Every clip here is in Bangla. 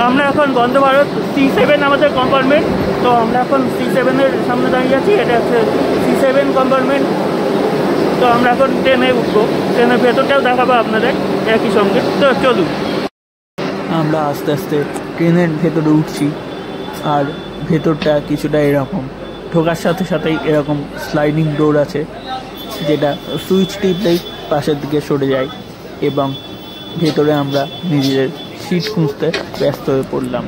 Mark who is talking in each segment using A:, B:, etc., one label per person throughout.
A: আমরা এখন বন্দে ভারত C7 আমাদের কম্পার্টমেন্ট। তো আমরা এখন C7-এর সামনে দাঁড়িয়ে আছি। এটা হচ্ছে C7 কম্পার্টমেন্ট। তো আমরা এখন ট্রেনে উঠবো, ট্রেনের ভেতরটাও দেখাবো আপনাদের একই সঙ্গে। তো চলুন,
B: আমরা আস্তে আস্তে ট্রেনের ভেতরে উঠছি। আর ভেতরটা কিছুটা এরকম, ঢোকার সাথে সাথেই এরকম স্লাইডিং ডোর আছে, যেটা সুইচ টিপলেই পাশের দিকে সরে যায় এবং ভেতরে আমরা নিজেদের সিট খুঁজতে ব্যস্ত হয়ে পড়লাম।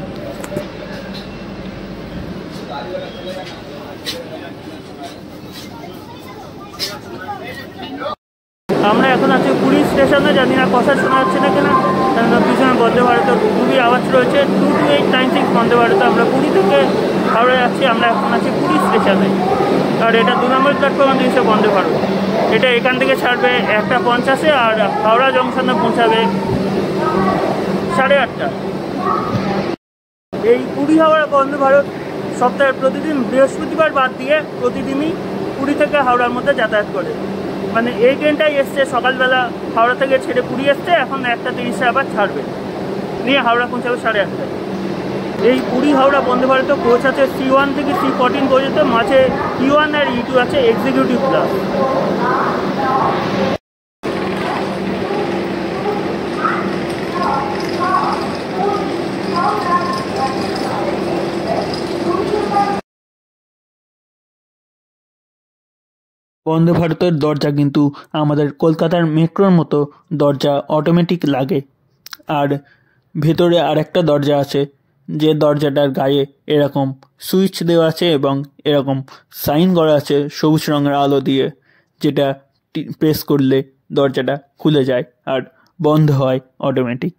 A: আমরা এখন আছি পুরী স্টেশনে। জানি না কথা শোনা যাচ্ছে না কেন, কারণ পিছনে বন্দে ভারতের খুবই আওয়াজ রয়েছে। 22896 বন্দে ভারত। আমরা পুরী থেকে হাওড়া যাচ্ছি। আমরা এখন আছি পুরী স্টেশনে। আর এটা 2 নম্বর প্ল্যাটফর্মে দিয়েছে বন্দে ভারত। এটা এখান থেকে ছাড়বে 1:50-এ আর হাওড়া জংশনে পৌঁছাবে 8:30। এই পুরী হাওড়া বন্দে ভারত সপ্তাহের প্রতিদিন বৃহস্পতিবার বাদ দিয়ে প্রতিদিনই পুরী থেকে হাওড়ার মধ্যে যাতায়াত করে। মানে এই ট্রেনটাই এসছে সকালবেলা, হাওড়া থেকে ছেড়ে পুরী এসছে। এখন 1:30-এ আবার ছাড়বে, নিয়ে হাওড়া পৌঁছাবে 8:30। এই পুরী হাওড়া বন্দে ভারতে কোচ আছে C1 থেকে C14 পর্যন্ত। মাঝে E1 আর E2 আছে, এক্সিকিউটিভ ক্লাস।
B: বন্দে ভারতের দরজা কিন্তু আমাদের কলকাতার মেট্রোর মতো দরজা অটোমেটিক লাগে। আর ভেতরে আরেকটা দরজা আছে, যে দরজাটার গায়ে এরকম সুইচ দেওয়া আছে এবং এরকম সাইন করা আছে সবুজ রঙের আলো দিয়ে, যেটা প্রেস করলে দরজাটা খুলে যায় আর বন্ধ হয় অটোমেটিক।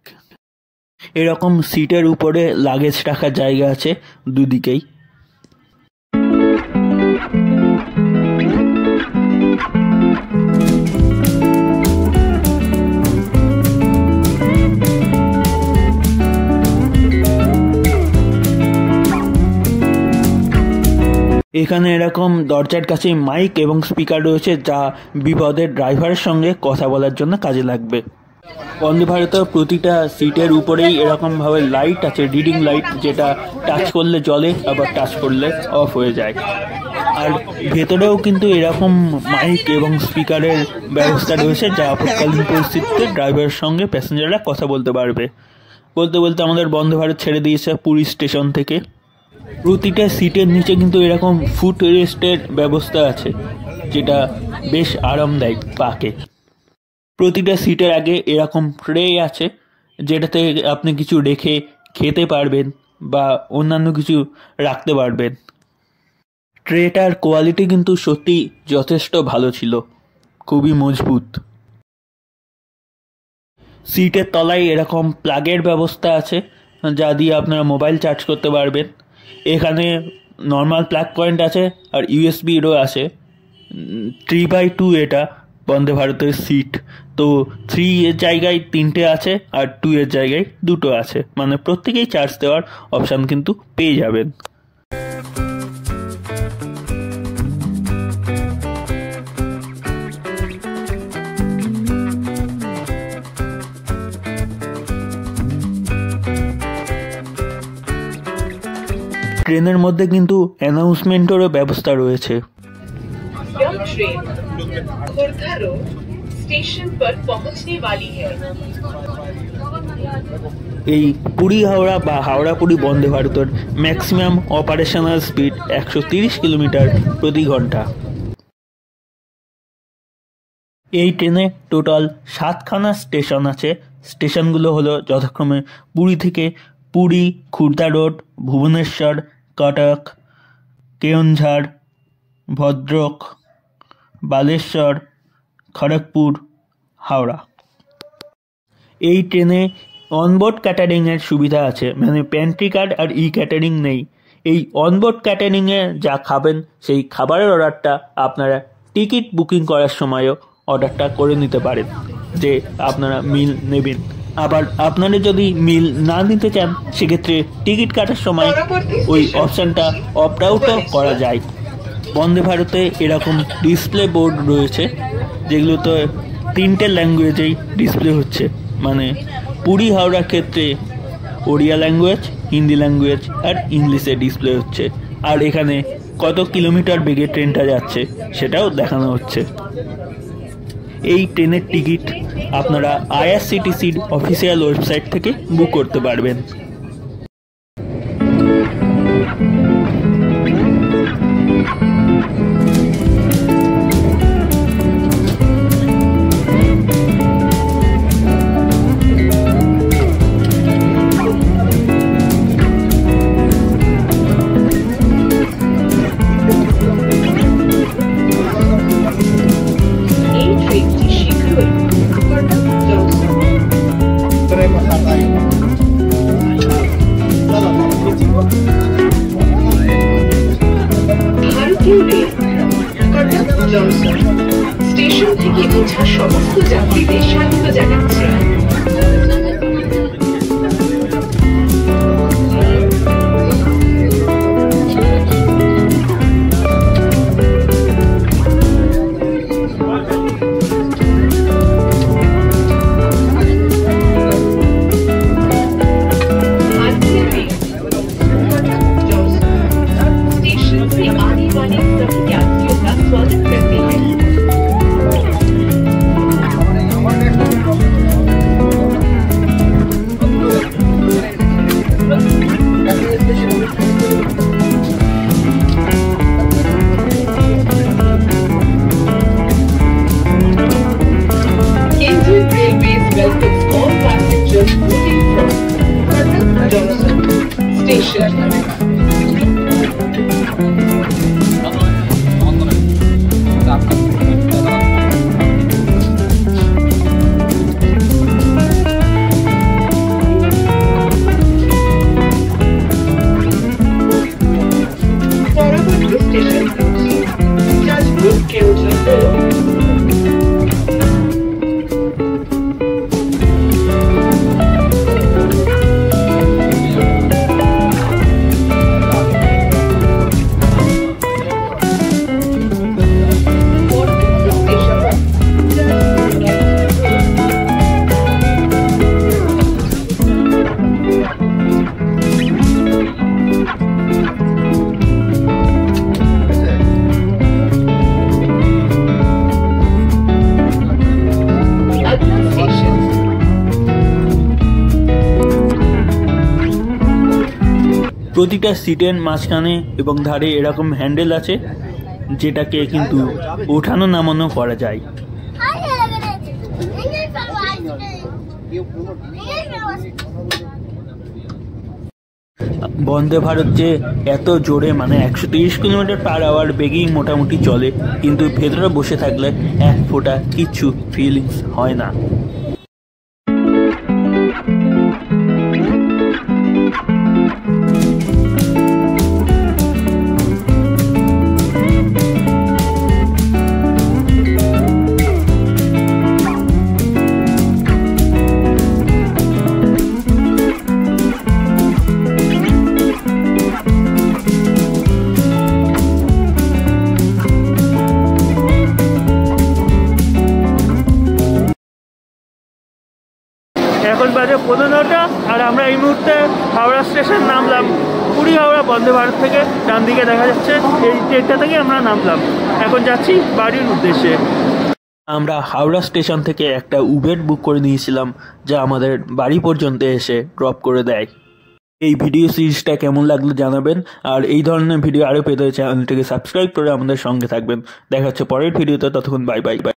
B: এরকম সিটের উপরে লাগেজ রাখার জায়গা আছে দুদিকেই। এখানে এরকম দরজার কাছে মাইক এবং স্পিকার রয়েছে, যা বিপদের ড্রাইভারের সঙ্গে কথা বলার জন্য কাজে লাগবে। বন্দে ভারতের প্রতিটা সিটের উপরেই এরকমভাবে লাইট আছে, রিডিং লাইট, যেটা টাচ করলে জ্বলে আবার টাচ করলে অফ হয়ে যায়। আর ভেতরেও কিন্তু এরকম মাইক এবং স্পিকারের ব্যবস্থা রয়েছে, যা আপৎকালীন পরিস্থিতিতে ড্রাইভারের সঙ্গে প্যাসেঞ্জাররা কথা বলতে পারবে। বলতে বলতে আমাদের বন্দে ভারত ছেড়ে দিয়েছে পুরী স্টেশন থেকে। প্রতিটা সিটের নিচে কিন্তু এরকম ফুট রেস্টের ব্যবস্থা আছে, যেটা বেশ আরামদায়ক পাকে। প্রতিটা সিটের আগে এরকম ট্রে আছে, যেটাতে আপনি কিছু রেখে খেতে পারবেন বা অন্যান্য কিছু রাখতে পারবেন। ট্রেটার কোয়ালিটি কিন্তু সত্যি যথেষ্ট ভালো ছিল, খুবই মজবুত। সিটের তলায় এরকম প্লাগের ব্যবস্থা আছে, যা দিয়ে আপনারা মোবাইল চার্জ করতে পারবেন। এখানে নর্মাল প্লাগ পয়েন্ট আছে আর USB-ও আছে। 3/2 এটা বন্দে ভারতের সিট। তো 3 এর জায়গায় 3টে আছে আর 2 এর জায়গায় 2টো আছে, মানে প্রত্যেকেই চার্জ দেওয়ার অপশান কিন্তু পেয়ে যাবেন। ট্রেনের মধ্যে কিন্তু অ্যানাউন্সমেন্টেরও ব্যবস্থা রয়েছে। এই পুরী হাওড়া বা হাওড়া পুরী বন্দে ভারতের ম্যাক্সিমাম অপারেশনাল স্পিড 130 কিলোমিটার প্রতি ঘন্টা। এই ট্রেনে টোটাল 7খানা স্টেশন আছে। স্টেশনগুলো হলো যথাক্রমে পুরী থেকে পুরী, খুর্দা রোড, ভুবনেশ্বর, কটক, কেওনঝাড়, ভদ্রক, বালেশ্বর, খড়গপুর, হাওড়া। এই ট্রেনে অনবোর্ড ক্যাটারিংয়ের সুবিধা আছে, মানে প্যান্ট্রি কার্ড আর ক্যাটারিং নেই। এই অনবোর্ড ক্যাটারিংয়ে যা খাবেন সেই খাবারের অর্ডারটা আপনারা টিকিট বুকিং করার সময়ও অর্ডারটা করে নিতে পারেন, যে আপনারা মিল নেবেন। আবার আপনারা যদি মিল না নিতে চান, সেক্ষেত্রে টিকিট কাটার সময় ওই অপশানটা অপ্ট আউটও করা যায়। বন্দে ভারতে এরকম ডিসপ্লে বোর্ড রয়েছে, যেগুলোতে 3টে ল্যাঙ্গুয়েজেই ডিসপ্লে হচ্ছে। মানে পুরী হাওড়ার ক্ষেত্রে ওড়িয়া ল্যাঙ্গুয়েজ, হিন্দি ল্যাঙ্গুয়েজ আর ইংলিশে ডিসপ্লে হচ্ছে। আর এখানে কত কিলোমিটার বেগে ট্রেনটা যাচ্ছে সেটাও দেখানো হচ্ছে। এই ট্রেনের টিকিট আপনারা আইআরসিটিসির অফিসিয়াল ওয়েবসাইট থেকে বুক করতে পারবেন।
C: স্টেশন থেকে ওঠা সমস্ত যাত্রীদের স্বাগত জানাচ্ছে।
B: প্রতিটা সিটের মাঝখানে এবং ধারে এরকম হ্যান্ডেল আছে, যেটাকে কিন্তু ওঠানো নামানো করা যায়। বন্দে ভারত যে এত জোরে মানে 130 কিলোমিটার পার আওয়ার বেগেই মোটামুটি চলে, কিন্তু ভেতরে বসে থাকলে এক ফোঁটা কিচ্ছু ফিলিংস হয় না।
A: এখন বাজে 15টা আর আমরা এই মুহূর্তে হাওড়া স্টেশন নামলাম। পুরী হাওড়া বন্দে ভারত থেকে ডান দিকে দেখা যাচ্ছে এই ট্রেনটা থেকে আমরা নামলাম। এখন যাচ্ছি বাড়ির উদ্দেশ্যে।
B: আমরা হাওড়া স্টেশন থেকে একটা উবের বুক করে নিয়েছিলাম, যা আমাদের বাড়ি পর্যন্ত এসে ড্রপ করে দেয়। এই ভিডিও সিরিজটা কেমন লাগলো জানাবেন, আর এই ধরনের ভিডিও আরও পেতে চ্যানেলটিকে সাবস্ক্রাইব করে আমাদের সঙ্গে থাকবেন। দেখা হচ্ছে পরের ভিডিওতে, ততক্ষণ বাই বাই বাই।